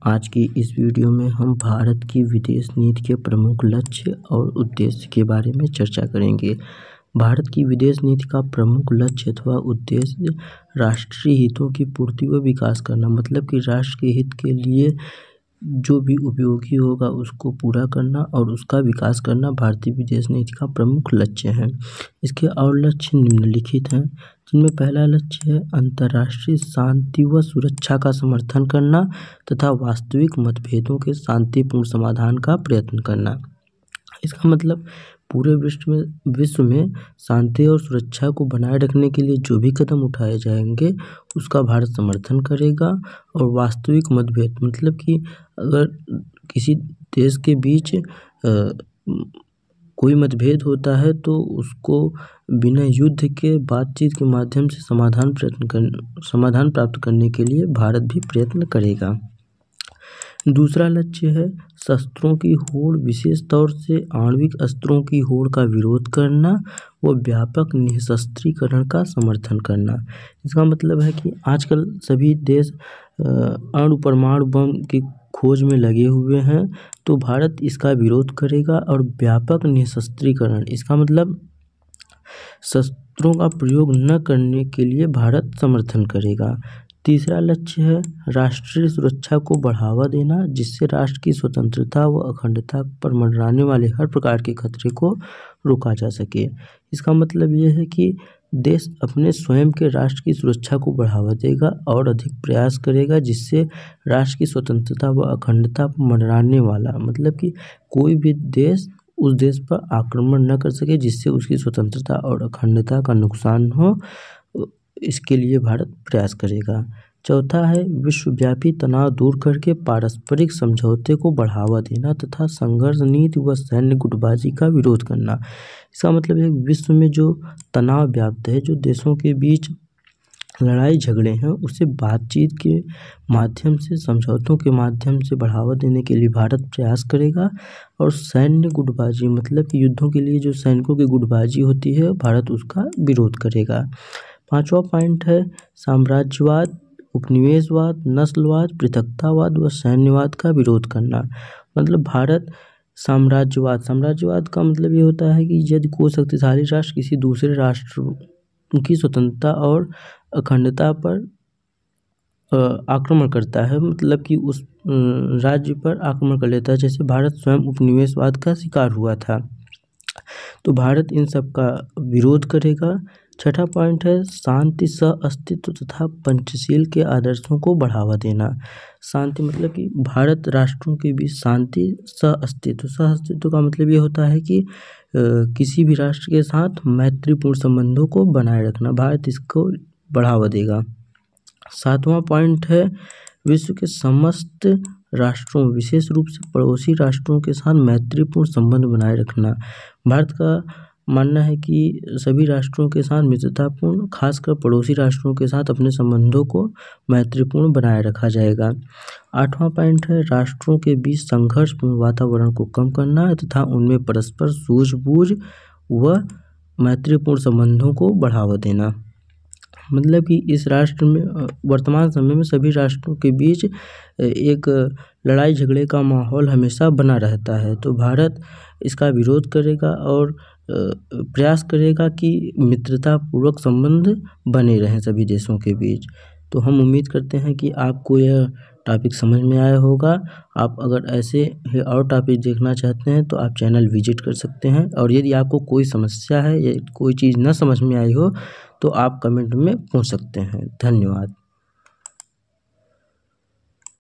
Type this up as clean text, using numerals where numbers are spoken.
आज की इस वीडियो में हम भारत की विदेश नीति के प्रमुख लक्ष्य और उद्देश्य के बारे में चर्चा करेंगे। भारत की विदेश नीति का प्रमुख लक्ष्य अथवा उद्देश्य राष्ट्रीय हितों की पूर्ति व विकास करना, मतलब कि राष्ट्र के हित के लिए जो भी उपयोगी होगा उसको पूरा करना और उसका विकास करना भारतीय विदेश नीति का प्रमुख लक्ष्य है। इसके और लक्ष्य निम्नलिखित हैं, जिनमें पहला लक्ष्य है अंतर्राष्ट्रीय शांति व सुरक्षा का समर्थन करना तथा वास्तविक मतभेदों के शांतिपूर्ण समाधान का प्रयत्न करना। इसका मतलब पूरे विश्व में शांति और सुरक्षा को बनाए रखने के लिए जो भी कदम उठाए जाएंगे उसका भारत समर्थन करेगा। और वास्तविक मतभेद मतलब कि अगर किसी देश के बीच कोई मतभेद होता है तो उसको बिना युद्ध के बातचीत के माध्यम से समाधान प्राप्त करने के लिए भारत भी प्रयत्न करेगा। दूसरा लक्ष्य है शस्त्रों की होड़, विशेष तौर से आणविक अस्त्रों की होड़ का विरोध करना व व्यापक निःशस्त्रीकरण का समर्थन करना। इसका मतलब है कि आजकल सभी देश अणु परमाणु बम की खोज में लगे हुए हैं, तो भारत इसका विरोध करेगा। और व्यापक निःशस्त्रीकरण, इसका मतलब शस्त्रों का प्रयोग न करने के लिए भारत समर्थन करेगा। तीसरा लक्ष्य है राष्ट्रीय सुरक्षा को बढ़ावा देना, जिससे राष्ट्र की स्वतंत्रता व अखंडता पर मंडराने वाले हर प्रकार के खतरे को रोका जा सके। इसका मतलब यह है कि देश अपने स्वयं के राष्ट्र की सुरक्षा को बढ़ावा देगा और अधिक प्रयास करेगा, जिससे राष्ट्र की स्वतंत्रता व अखंडता पर मंडराने वाला, मतलब कि कोई भी देश उस देश पर आक्रमण न कर सके जिससे उसकी स्वतंत्रता और अखंडता का नुकसान हो, इसके लिए भारत प्रयास करेगा। चौथा है विश्वव्यापी तनाव दूर करके पारस्परिक समझौते को बढ़ावा देना तथा संघर्ष नीति व सैन्य गुटबाजी का विरोध करना। इसका मतलब है विश्व में जो तनाव व्याप्त है, जो देशों के बीच लड़ाई झगड़े हैं, उसे बातचीत के माध्यम से, समझौतों के माध्यम से बढ़ावा देने के लिए भारत प्रयास करेगा। और सैन्य गुटबाजी मतलब कि युद्धों के लिए जो सैनिकों की गुटबाजी होती है, भारत उसका विरोध करेगा। पांचवा पॉइंट है साम्राज्यवाद, उपनिवेशवाद, नस्लवाद, पृथकतावाद व सैन्यवाद का विरोध करना। मतलब भारत साम्राज्यवाद का मतलब ये होता है कि यदि कोई शक्तिशाली राष्ट्र किसी दूसरे राष्ट्र की स्वतंत्रता और अखंडता पर आक्रमण करता है, मतलब कि उस राज्य पर आक्रमण कर लेता है, जैसे भारत स्वयं उपनिवेशवाद का शिकार हुआ था, तो भारत इन सब का विरोध करेगा। छठा पॉइंट है शांति, सह-अस्तित्व तथा पंचशील के आदर्शों को बढ़ावा देना। शांति मतलब कि भारत राष्ट्रों के बीच शांति, सह-अस्तित्व का मतलब ये होता है कि किसी भी राष्ट्र के साथ मैत्रीपूर्ण संबंधों को बनाए रखना, भारत इसको बढ़ावा देगा। सातवां पॉइंट है विश्व के समस्त राष्ट्रों, विशेष रूप से पड़ोसी राष्ट्रों के साथ मैत्रीपूर्ण संबंध बनाए रखना। भारत का मानना है कि सभी राष्ट्रों के साथ मित्रतापूर्ण, खासकर पड़ोसी राष्ट्रों के साथ अपने संबंधों को मैत्रीपूर्ण बनाए रखा जाएगा। आठवां पॉइंट है राष्ट्रों के बीच संघर्षपूर्ण वातावरण को कम करना तथा उनमें परस्पर सूझबूझ व मैत्रीपूर्ण संबंधों को बढ़ावा देना। मतलब कि इस राष्ट्र में वर्तमान समय में सभी राष्ट्रों के बीच एक लड़ाई झगड़े का माहौल हमेशा बना रहता है, तो भारत इसका विरोध करेगा और प्रयास करेगा कि मित्रतापूर्वक संबंध बने रहें सभी देशों के बीच। तो हम उम्मीद करते हैं कि आपको यह टॉपिक समझ में आया होगा। आप अगर ऐसे और टॉपिक देखना चाहते हैं तो आप चैनल विजिट कर सकते हैं। और यदि आपको कोई समस्या है या कोई चीज़ न समझ में आई हो तो आप कमेंट में पूछ सकते हैं। धन्यवाद।